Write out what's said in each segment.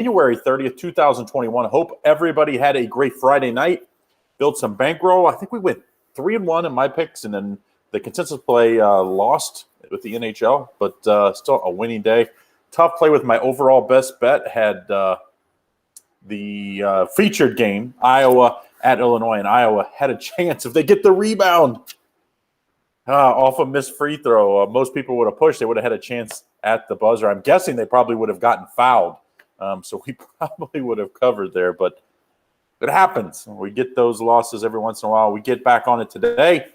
January 30th, 2021. Hope everybody had a great Friday night. Built some bankroll. I think we went 3-1 in my picks, and then the consensus play lost with the NHL, but still a winning day. Tough play with my overall best bet. Had the featured game, Iowa at Illinois, and Iowa had a chance if they get the rebound off a missed free throw. Most people would have pushed. They would have had a chance at the buzzer. I'm guessing they probably would have gotten fouled. So we probably would have covered there, but it happens. We get those losses every once in a while. We get back on it today.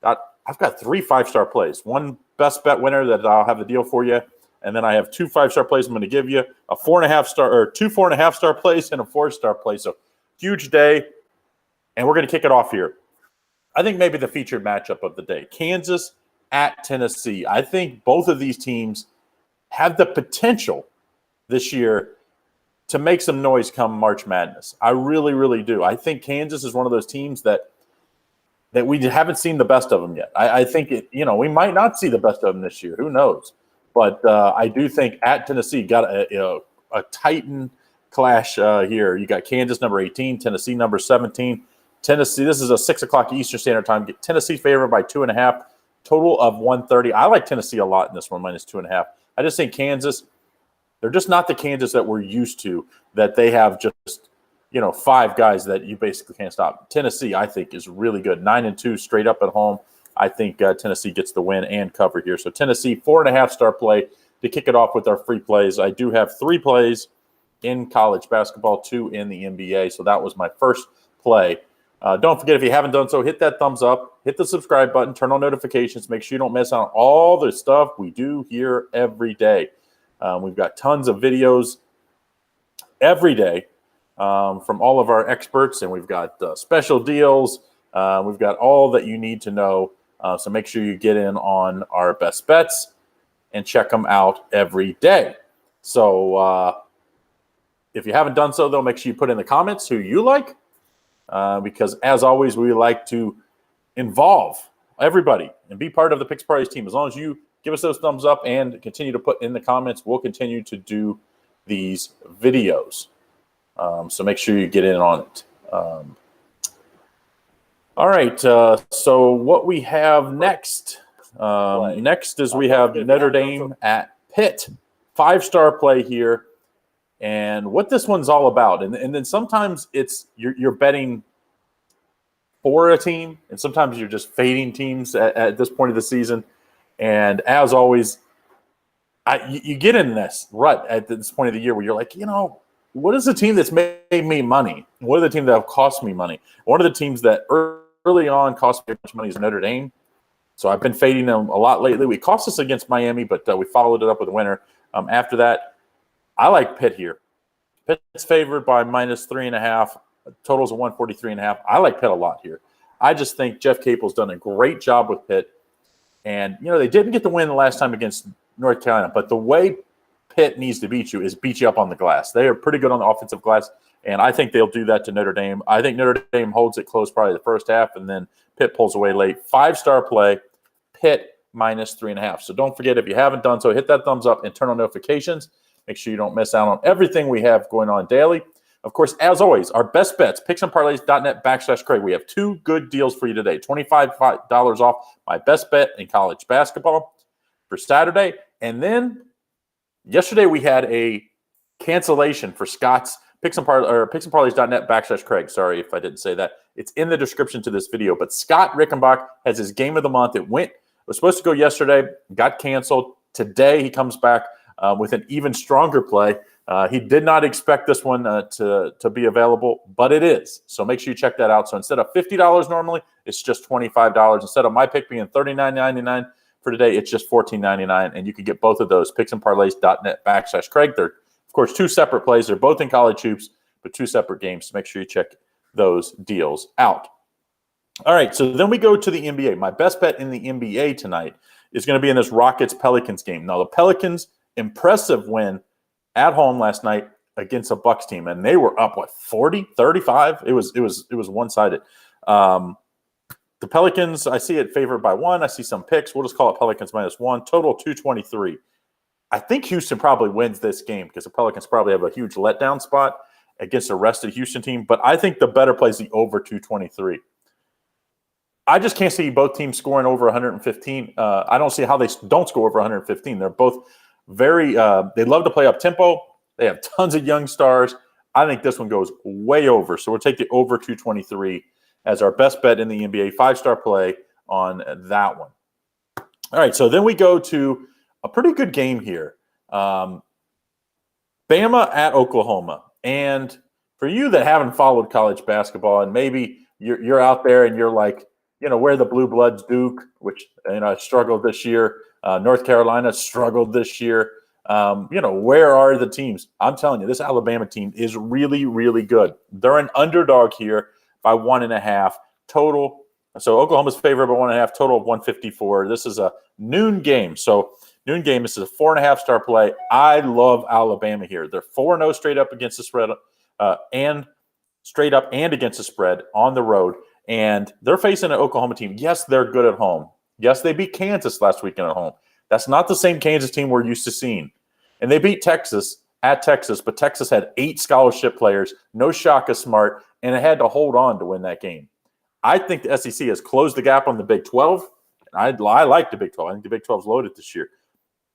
I've got 3 5-star plays. One best bet winner that I'll have the deal for you, and then I have 2 5-star plays I'm going to give you, a 4.5-star or 2 4.5-star plays and a 4-star play. So huge day, and we're going to kick it off here. I think maybe the featured matchup of the day, Kansas at Tennessee. I think both of these teams have the potential this year to make some noise come March Madness. I really, really do. I think Kansas is one of those teams that we haven't seen the best of them yet. I think we might not see the best of them this year. Who knows? But I do think at Tennessee got a Titan clash here. You got Kansas number 18, Tennessee number 17. Tennessee. This is a 6 o'clock Eastern Standard Time. Tennessee favored by 2.5. Total of 130. I like Tennessee a lot in this one, minus 2.5. I just think Kansas. They're just not the Kansas that we're used to, that they have just, 5 guys that you basically can't stop. Tennessee, I think, is really good. 9-2 straight up at home. I think Tennessee gets the win and cover here. So Tennessee, 4.5-star play to kick it off with our free plays. I do have 3 plays in college basketball, 2 in the NBA. So that was my first play. Don't forget, if you haven't done so, hit that thumbs up, hit the subscribe button, turn on notifications. Make sure you don't miss out on all the stuff we do here every day. We've got tons of videos every day from all of our experts, and we've got special deals. We've got all that you need to know. So make sure you get in on our best bets and check them out every day. So if you haven't done so, though, make sure you put in the comments who you like, because as always, we like to involve everybody and be part of the Picks Parlays team. As long as you give us those thumbs up and continue to put in the comments, we'll continue to do these videos. So make sure you get in on it. All right. So what we have next, next is we have Notre Dame at Pitt. 5-star play here. And what this one's all about. And then sometimes it's you're betting for a team, and sometimes you're just fading teams at this point of the season. And as always, you get in this rut at this point of the year where you're like, what is the team that's made me money? What are the teams that have cost me money? One of the teams that early on cost me much money is Notre Dame. So I've been fading them a lot lately. We cost us against Miami, but we followed it up with a winner. After that, I like Pitt here. Pitt's favored by minus 3.5. Totals of 143.5. I like Pitt a lot here. I just think Jeff Capel's done a great job with Pitt. And, they didn't get the win the last time against North Carolina, but the way Pitt needs to beat you is beat you up on the glass. They are pretty good on the offensive glass, and I think they'll do that to Notre Dame. I think Notre Dame holds it close probably the first half, and then Pitt pulls away late. 5-star play, Pitt minus 3.5. So don't forget, if you haven't done so, hit that thumbs up and turn on notifications. Make sure you don't miss out on everything we have going on daily. Of course, as always, our best bets, picksandparlays.net/Craig. We have 2 good deals for you today. $25 off my best bet in college basketball for Saturday. And then yesterday we had a cancellation for Scott's picksandparlays.net/Craig. Sorry if I didn't say that. It's in the description to this video. But Scott Rickenbach has his game of the month. It was supposed to go yesterday, got canceled. Today he comes back with an even stronger play. He did not expect this one to be available, but it is. So make sure you check that out. So instead of $50 normally, it's just $25. Instead of my pick being $39.99 for today, it's just $14.99. And you can get both of those, picksandparlays.net/Craig. They're, of course, 2 separate plays. They're both in college hoops, but 2 separate games. So make sure you check those deals out. All right, so then we go to the NBA. My best bet in the NBA tonight is going to be in this Rockets-Pelicans game. Now, the Pelicans, impressive win at home last night against a Bucks team, and they were up 40, 35. It was one-sided. The Pelicans, I see it favored by 1. I see some picks. We'll just call it Pelicans -1. Total 223. I think Houston probably wins this game because the Pelicans probably have a huge letdown spot against a rested Houston team. But I think the better play is the over 223. I just can't see both teams scoring over 115. I don't see how they don't score over 115. They're both very they love to play up tempo. They have tons of young stars. I think this one goes way over. So we'll take the over 223 as our best bet in the NBA. 5-star play on that one. All right, so then we go to a pretty good game here. Bama at Oklahoma. And for you that haven't followed college basketball, and maybe you're out there and you're like, where the Blue Bloods, Duke, which struggled this year. North Carolina struggled this year. Where are the teams? I'm telling you, this Alabama team is really, really good. They're an underdog here by 1.5 total. So Oklahoma's favored by 1.5, total of 154. This is a noon game. So noon game, this is a 4.5-star play. I love Alabama here. They're 4-0 straight up against the spread and straight up and against the spread on the road. And they're facing an Oklahoma team. Yes, they're good at home. Yes, they beat Kansas last weekend at home. That's not the same Kansas team we're used to seeing. And they beat Texas at Texas, but Texas had 8 scholarship players, no Shaka Smart, and it had to hold on to win that game. I think the SEC has closed the gap on the Big 12. I like the Big 12. I think the Big 12 is loaded this year.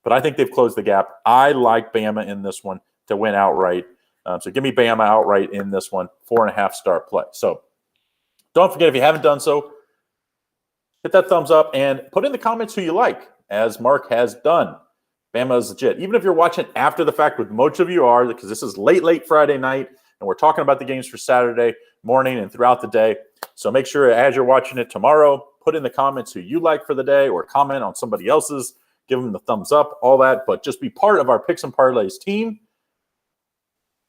But I think they've closed the gap. I like Bama in this one to win outright. So give me Bama outright in this one, 4.5-star play. So don't forget, if you haven't done so, hit that thumbs up and put in the comments who you like, as Mark has done. Bama is legit. Even if you're watching after the fact, which most of you are, because this is late Friday night, and we're talking about the games for Saturday morning and throughout the day. So make sure as you're watching it tomorrow, put in the comments who you like for the day or comment on somebody else's. Give them the thumbs up, all that. But just be part of our Picks and Parlays team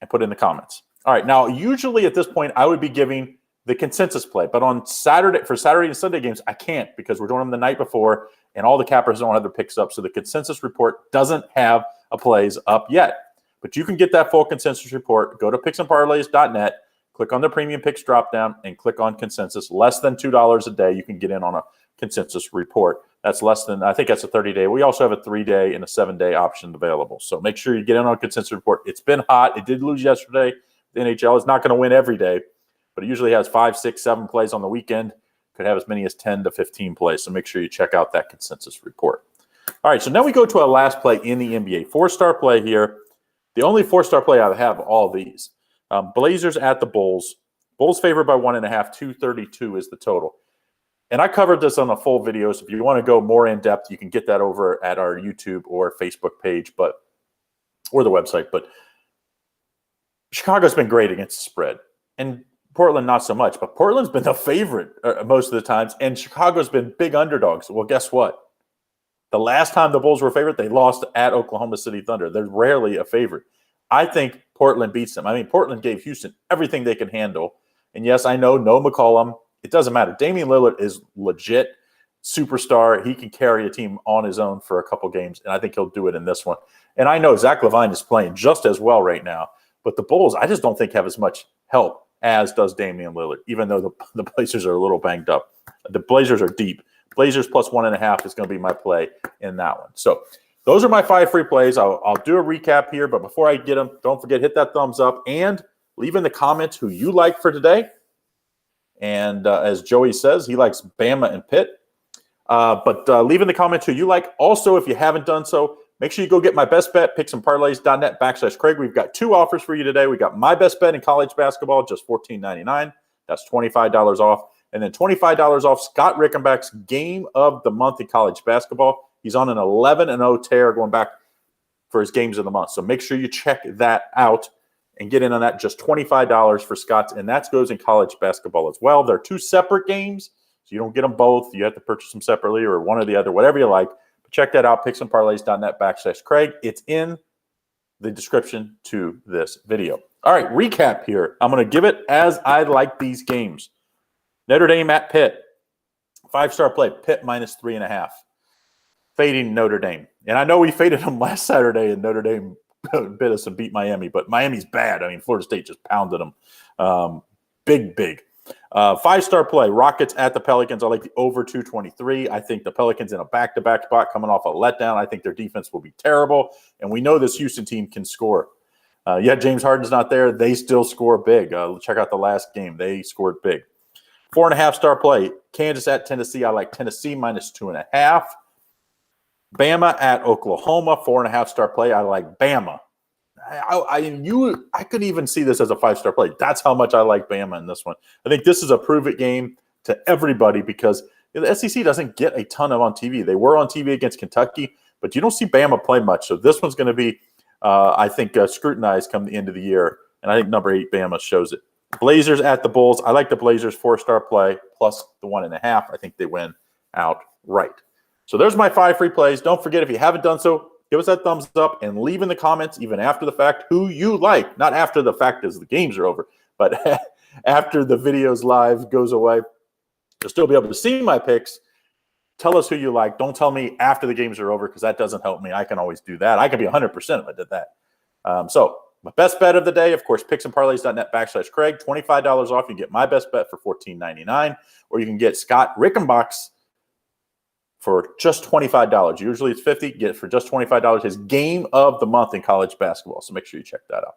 and put in the comments. All right. Now, usually at this point, I would be giving the consensus play. But on Saturday, for Saturday and Sunday games, I can't because we're doing them the night before and all the cappers don't have their picks up. So the consensus report doesn't have a plays up yet. But you can get that full consensus report. Go to picksandparlays.net, click on the premium picks dropdown, and click on consensus. Less than $2 a day, you can get in on a consensus report. That's less than, I think that's a 30-day. We also have a 3-day and a 7-day option available. So make sure you get in on a consensus report. It's been hot. It did lose yesterday. The NHL is not going to win every day, but it usually has 5, 6, 7 plays on the weekend. Could have as many as 10 to 15 plays. So make sure you check out that consensus report. All right, so now we go to our last play in the NBA. 4-star play here. The only 4-star play I have all these. Blazers at the Bulls. Bulls favored by 1.5. 232 is the total. And I covered this on a full video. So if you want to go more in depth, you can get that over at our YouTube or Facebook page, or the website. But Chicago's been great against the spread. And Portland, not so much. But Portland's been the favorite most of the times. And Chicago's been big underdogs. Well, guess what? The last time the Bulls were a favorite, they lost at Oklahoma City Thunder. They're rarely a favorite. I think Portland beats them. I mean, Portland gave Houston everything they can handle. And yes, I know, no McCollum. It doesn't matter. Damian Lillard is legit superstar. He can carry a team on his own for a couple games, and I think he'll do it in this one. And I know Zach LaVine is playing just as well right now, but the Bulls, I just don't think have as much help as does Damian Lillard, even though the Blazers are a little banged up. The Blazers are deep. Blazers plus 1.5 is going to be my play in that one. So those are my 5 free plays. I'll do a recap here, but before I get them, don't forget, hit that thumbs up and leave in the comments who you like for today. And as Joey says, he likes Bama and Pitt. But leave in the comments who you like. Also, if you haven't done so, make sure you go get my best bet, picksandparlays.net/Craig. We've got 2 offers for you today. We got my best bet in college basketball, just $14.99. That's $25 off. And then $25 off Scott Rickenback's game of the month in college basketball. He's on an 11-0 tear going back for his games of the month. So make sure you check that out and get in on that. Just $25 for Scott's, and that goes in college basketball as well. They're 2 separate games, so you don't get them both. You have to purchase them separately or one or the other, whatever you like. But check that out, picksandparlays.net/Craig. It's in the description to this video. All right, recap here. I'm going to give it as I like these games. Notre Dame at Pitt. 5-star play, Pitt minus 3.5. Fading Notre Dame. And I know we faded them last Saturday, and Notre Dame bit us and beat Miami, but Miami's bad. I mean, Florida State just pounded them. Big. 5-star play, Rockets at the Pelicans. I like the over 223. I think the Pelicans in a back-to-back spot coming off a letdown. I think their defense will be terrible, and we know this Houston team can score. James Harden's not there. They still score big. Check out the last game. They scored big. 4.5-star play, Kansas at Tennessee. I like Tennessee minus 2.5. Bama at Oklahoma, 4.5-star play. I like Bama. I could even see this as a 5-star play. That's how much I like Bama in this one. I think this is a prove-it game to everybody because the SEC doesn't get a ton of on TV. They were on TV against Kentucky, but you don't see Bama play much. So this one's going to be, I think, scrutinized come the end of the year. And I think number 8, Bama, shows it. Blazers at the Bulls. I like the Blazers 4-star play plus the 1.5. I think they win outright. So there's my 5 free plays. Don't forget, if you haven't done so, give us that thumbs up and leave in the comments, even after the fact, who you like. Not after the fact as the games are over, but after the videos live goes away. You'll still be able to see my picks. Tell us who you like. Don't tell me after the games are over because that doesn't help me. I can always do that. I can be 100% if I did that. So my best bet of the day, of course, picksandparlays.net/Craig. $25 off. You can get my best bet for $14.99, or you can get Scott Rickenbach's for just $25. Usually it's $50. Get it for just $25. His game of the month in college basketball. So make sure you check that out.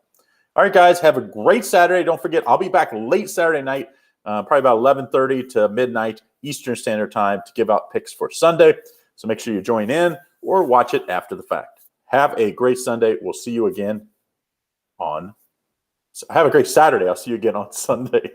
All right, guys, have a great Saturday. Don't forget, I'll be back late Saturday night, probably about 11:30 to midnight Eastern Standard Time to give out picks for Sunday. So make sure you join in or watch it after the fact. Have a great Sunday. We'll see you again have a great Saturday. I'll see you again on Sunday.